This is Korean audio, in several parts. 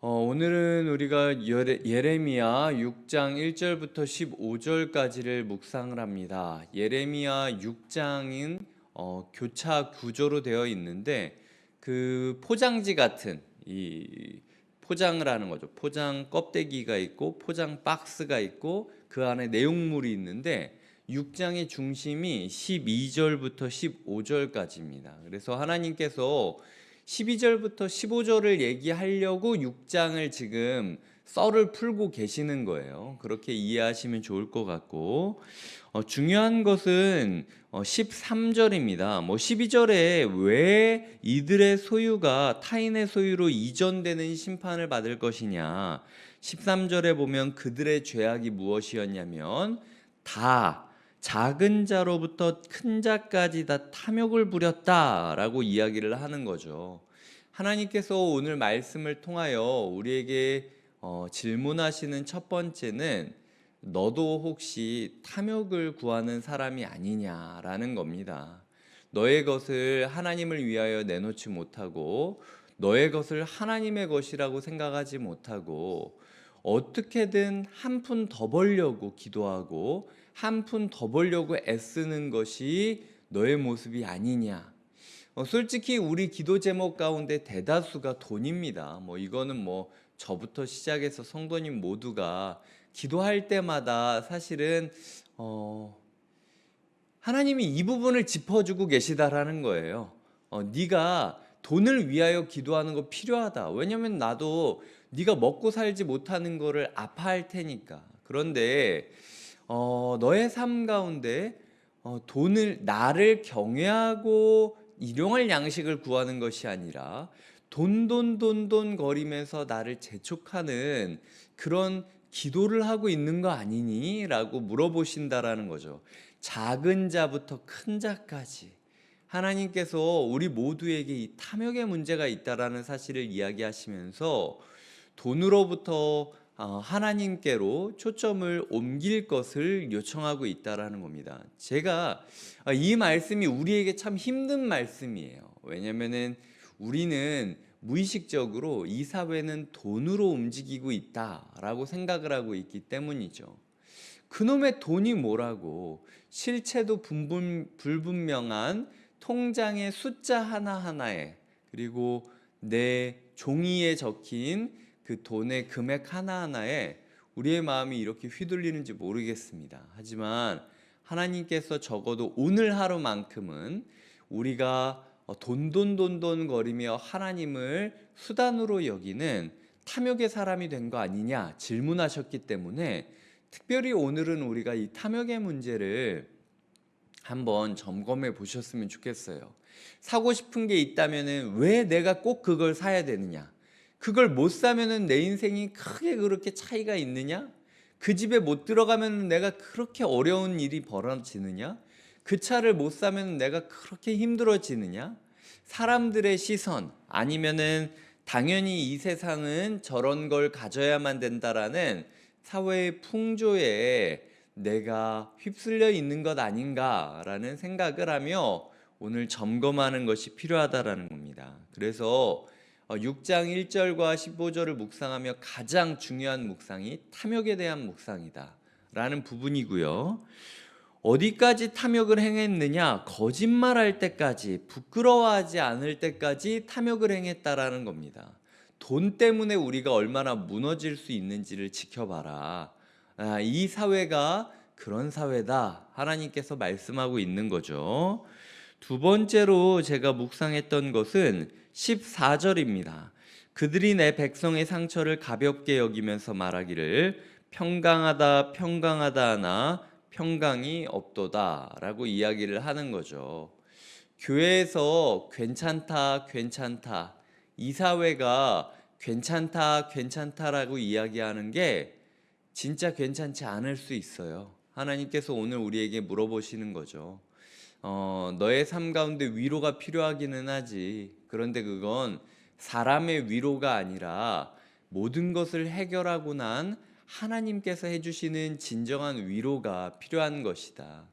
오늘은 우리가 예레미야 6장 1절부터 15절까지를 묵상을 합니다. 예레미야 6장은 교차 구조로 되어 있는데 그 포장지 같은 이 포장을 하는 거죠. 포장 껍데기가 있고 포장 박스가 있고 그 안에 내용물이 있는데 6장의 중심이 12절부터 15절까지입니다. 그래서 하나님께서 12절부터 15절을 얘기하려고 6장을 지금 썰을 풀고 계시는 거예요. 그렇게 이해하시면 좋을 것 같고, 중요한 것은 13절입니다. 12절에 왜 이들의 소유가 타인의 소유로 이전되는 심판을 받을 것이냐. 13절에 보면 그들의 죄악이 무엇이었냐면 다 작은 자로부터 큰 자까지 다 탐욕을 부렸다라고 이야기를 하는 거죠. 하나님께서 오늘 말씀을 통하여 우리에게 질문하시는 첫 번째는 너도 혹시 탐욕을 구하는 사람이 아니냐라는 겁니다. 너의 것을 하나님을 위하여 내놓지 못하고 너의 것을 하나님의 것이라고 생각하지 못하고 어떻게든 한 푼 더 벌려고 기도하고 한 푼 더 벌려고 애쓰는 것이 너의 모습이 아니냐. 솔직히 우리 기도 제목 가운데 대다수가 돈입니다. 이거는 저부터 시작해서 성도님 모두가 기도할 때마다 사실은 하나님이 이 부분을 짚어주고 계시다라는 거예요. 네가 돈을 위하여 기도하는 거 필요하다. 왜냐면 나도 네가 먹고 살지 못하는 거를 아파할 테니까. 그런데 너의 삶 가운데 돈을 나를 경외하고 일용할 양식을 구하는 것이 아니라 돈 거리면서 나를 재촉하는 그런 기도를 하고 있는 거 아니니? 라고 물어보신다라는 거죠. 작은 자부터 큰 자까지 하나님께서 우리 모두에게 이 탐욕의 문제가 있다라는 사실을 이야기하시면서 돈으로부터 하나님께로 초점을 옮길 것을 요청하고 있다라는 겁니다. 제가 이 말씀이 우리에게 참 힘든 말씀이에요. 왜냐면은 우리는 무의식적으로 이 사회는 돈으로 움직이고 있다라고 생각을 하고 있기 때문이죠. 그놈의 돈이 뭐라고 실체도 불분명한 통장의 숫자 하나하나에 그리고 내 종이에 적힌 그 돈의 금액 하나하나에 우리의 마음이 이렇게 휘둘리는지 모르겠습니다. 하지만 하나님께서 적어도 오늘 하루만큼은 우리가 돈돈 거리며 하나님을 수단으로 여기는 탐욕의 사람이 된 거 아니냐 질문하셨기 때문에 특별히 오늘은 우리가 이 탐욕의 문제를 한번 점검해 보셨으면 좋겠어요. 사고 싶은 게 있다면은 왜 내가 꼭 그걸 사야 되느냐? 그걸 못 사면은 내 인생이 크게 그렇게 차이가 있느냐? 그 집에 못 들어가면 내가 그렇게 어려운 일이 벌어지느냐? 그 차를 못 사면 내가 그렇게 힘들어지느냐? 사람들의 시선 아니면은 당연히 이 세상은 저런 걸 가져야만 된다라는 사회의 풍조에 내가 휩쓸려 있는 것 아닌가라는 생각을 하며 오늘 점검하는 것이 필요하다라는 겁니다. 그래서 6장 1절과 15절을 묵상하며 가장 중요한 묵상이 탐욕에 대한 묵상이다 라는 부분이고요. 어디까지 탐욕을 행했느냐? 거짓말할 때까지, 부끄러워하지 않을 때까지 탐욕을 행했다라는 겁니다. 돈 때문에 우리가 얼마나 무너질 수 있는지를 지켜봐라. 이 사회가 그런 사회다. 하나님께서 말씀하고 있는 거죠. 두 번째로 제가 묵상했던 것은 14절입니다. 그들이 내 백성의 상처를 가볍게 여기면서 말하기를 평강하다 평강하다 하나 평강이 없도다 라고 이야기를 하는 거죠. 교회에서 괜찮다 괜찮다 이 사회가 괜찮다 괜찮다라고 이야기하는 게 진짜 괜찮지 않을 수 있어요. 하나님께서 오늘 우리에게 물어보시는 거죠. 너의 삶 가운데 위로가 필요하기는 하지. 그런데 그건 사람의 위로가 아니라 모든 것을 해결하고 난 하나님께서 해주시는 진정한 위로가 필요한 것이다.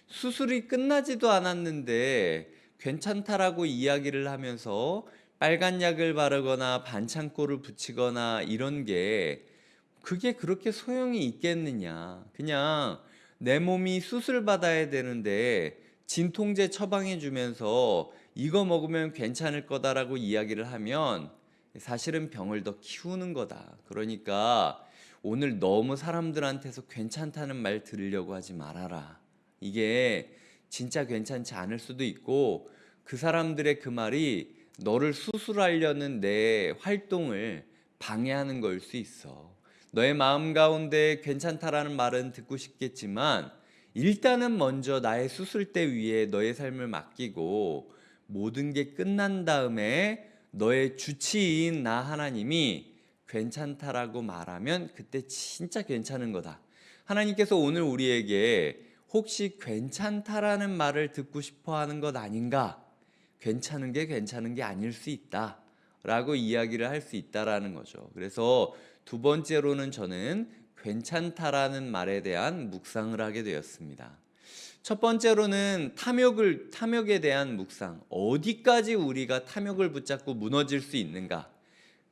수술이 끝나지도 않았는데 괜찮다라고 이야기를 하면서 빨간 약을 바르거나 반창고를 붙이거나 이런 게 그게 그렇게 소용이 있겠느냐. 그냥 내 몸이 수술 받아야 되는데 진통제 처방해 주면서 이거 먹으면 괜찮을 거다라고 이야기를 하면 사실은 병을 더 키우는 거다. 그러니까 오늘 너무 사람들한테서 괜찮다는 말 들으려고 하지 말아라. 이게 진짜 괜찮지 않을 수도 있고 그 사람들의 그 말이 너를 수술하려는 내 활동을 방해하는 걸 수 있어. 너의 마음 가운데 괜찮다라는 말은 듣고 싶겠지만 일단은 먼저 나의 수술대 위에 너의 삶을 맡기고 모든 게 끝난 다음에 너의 주치의인 나 하나님이 괜찮다라고 말하면 그때 진짜 괜찮은 거다. 하나님께서 오늘 우리에게 혹시 괜찮다라는 말을 듣고 싶어 하는 것 아닌가? 괜찮은 게 괜찮은 게 아닐 수 있다. 라고 이야기를 할 수 있다라는 거죠. 그래서 두 번째로는 저는 괜찮다라는 말에 대한 묵상을 하게 되었습니다. 첫 번째로는 탐욕에 대한 묵상. 어디까지 우리가 탐욕을 붙잡고 무너질 수 있는가?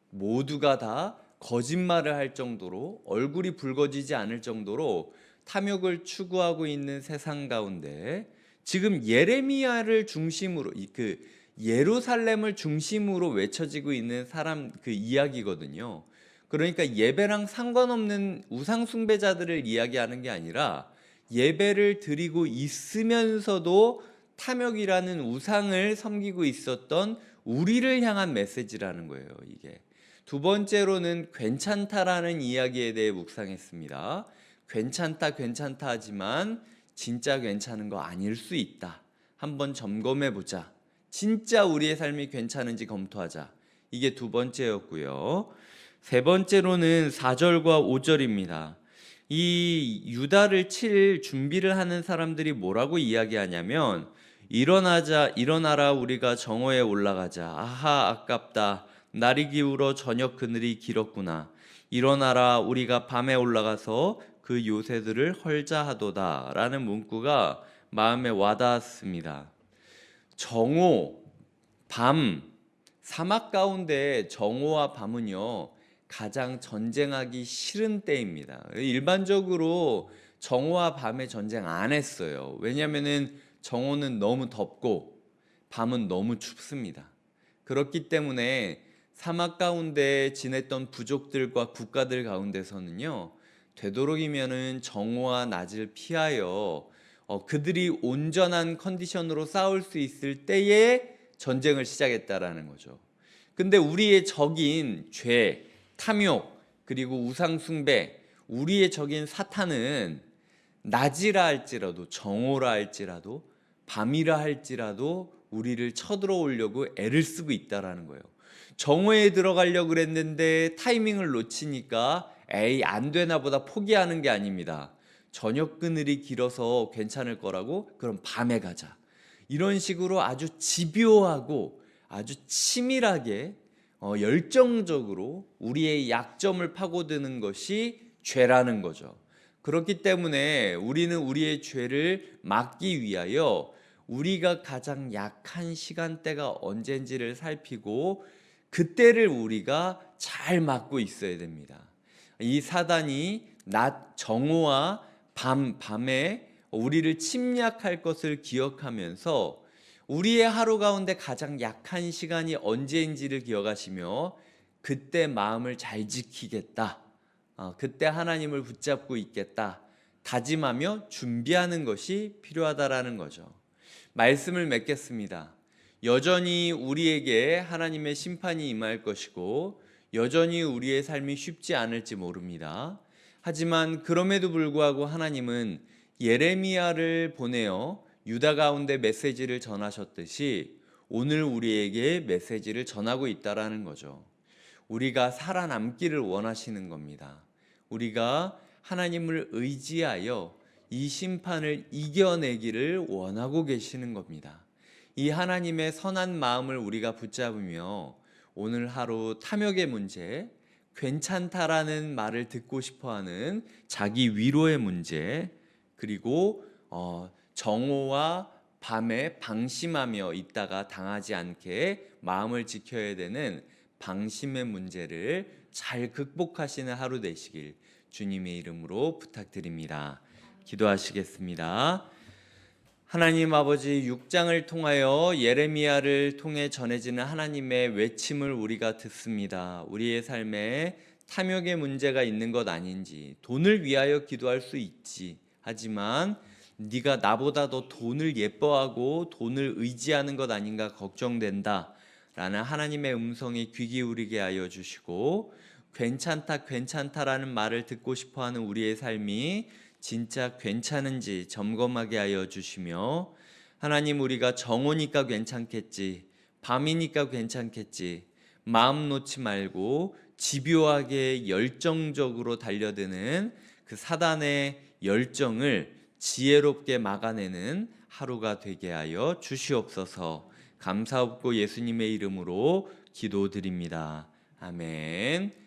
모두가 다 거짓말을 할 정도로 얼굴이 붉어지지 않을 정도로 탐욕을 추구하고 있는 세상 가운데 지금 예레미야를 중심으로 그 예루살렘을 중심으로 외쳐지고 있는 사람 그 이야기거든요. 그러니까 예배랑 상관없는 우상 숭배자들을 이야기하는 게 아니라 예배를 드리고 있으면서도 탐욕이라는 우상을 섬기고 있었던 우리를 향한 메시지라는 거예요, 이게. 두 번째로는 괜찮다라는 이야기에 대해 묵상했습니다. 괜찮다, 괜찮다 하지만 진짜 괜찮은 거 아닐 수 있다. 한번 점검해 보자. 진짜 우리의 삶이 괜찮은지 검토하자. 이게 두 번째였고요. 세 번째로는 4절과 5절입니다. 이 유다를 칠 준비를 하는 사람들이 뭐라고 이야기하냐면 일어나라 우리가 정오에 올라가자. 아하 아깝다. 날이 기울어 저녁 그늘이 길었구나. 일어나라 우리가 밤에 올라가서 그 요새들을 헐자 하도다 라는 문구가 마음에 와닿았습니다. 정오, 밤, 사막 가운데 정오와 밤은요 가장 전쟁하기 싫은 때입니다. 일반적으로 정오와 밤에 전쟁 안 했어요. 왜냐하면 정오는 너무 덥고 밤은 너무 춥습니다. 그렇기 때문에 사막 가운데 지냈던 부족들과 국가들 가운데서는요 되도록이면은 정오와 낮을 피하여 그들이 온전한 컨디션으로 싸울 수 있을 때에 전쟁을 시작했다라는 거죠. 근데 우리의 적인 죄, 탐욕, 그리고 우상숭배, 우리의 적인 사탄은 낮이라 할지라도 정오라 할지라도 밤이라 할지라도 우리를 쳐들어오려고 애를 쓰고 있다라는 거예요. 정오에 들어가려고 그랬는데 타이밍을 놓치니까 에이 안 되나 보다 포기하는 게 아닙니다. 저녁 그늘이 길어서 괜찮을 거라고 그럼 밤에 가자. 이런 식으로 아주 집요하고 아주 치밀하게 열정적으로 우리의 약점을 파고드는 것이 죄라는 거죠. 그렇기 때문에 우리는 우리의 죄를 막기 위하여 우리가 가장 약한 시간대가 언젠지를 살피고 그때를 우리가 잘 막고 있어야 됩니다. 이 사단이 낮 정오와 밤에 우리를 침략할 것을 기억하면서 우리의 하루 가운데 가장 약한 시간이 언제인지를 기억하시며 그때 마음을 잘 지키겠다. 그때 하나님을 붙잡고 있겠다. 다짐하며 준비하는 것이 필요하다라는 거죠. 말씀을 맺겠습니다. 여전히 우리에게 하나님의 심판이 임할 것이고 여전히 우리의 삶이 쉽지 않을지 모릅니다. 하지만 그럼에도 불구하고 하나님은 예레미야를 보내어 유다 가운데 메시지를 전하셨듯이 오늘 우리에게 메시지를 전하고 있다라는 거죠. 우리가 살아남기를 원하시는 겁니다. 우리가 하나님을 의지하여 이 심판을 이겨내기를 원하고 계시는 겁니다. 이 하나님의 선한 마음을 우리가 붙잡으며 오늘 하루 탐욕의 문제, 괜찮다라는 말을 듣고 싶어하는 자기 위로의 문제, 그리고 정오와 밤에 방심하며 있다가 당하지 않게 마음을 지켜야 되는 방심의 문제를 잘 극복하시는 하루 되시길 주님의 이름으로 부탁드립니다. 기도하시겠습니다. 하나님 아버지, 6장을 통하여 예레미야를 통해 전해지는 하나님의 외침을 우리가 듣습니다. 우리의 삶에 탐욕의 문제가 있는 것 아닌지, 돈을 위하여 기도할 수 있지, 하지만 네가 나보다 더 돈을 예뻐하고 돈을 의지하는 것 아닌가 걱정된다 라는 하나님의 음성에 귀 기울이게 하여 주시고, 괜찮다 괜찮다라는 말을 듣고 싶어하는 우리의 삶이 진짜 괜찮은지 점검하게 하여 주시며, 하나님, 우리가 정오니까 괜찮겠지, 밤이니까 괜찮겠지, 마음 놓지 말고 집요하게 열정적으로 달려드는 그 사단의 열정을 지혜롭게 막아내는 하루가 되게 하여 주시옵소서. 감사없고 예수님의 이름으로 기도드립니다. 아멘.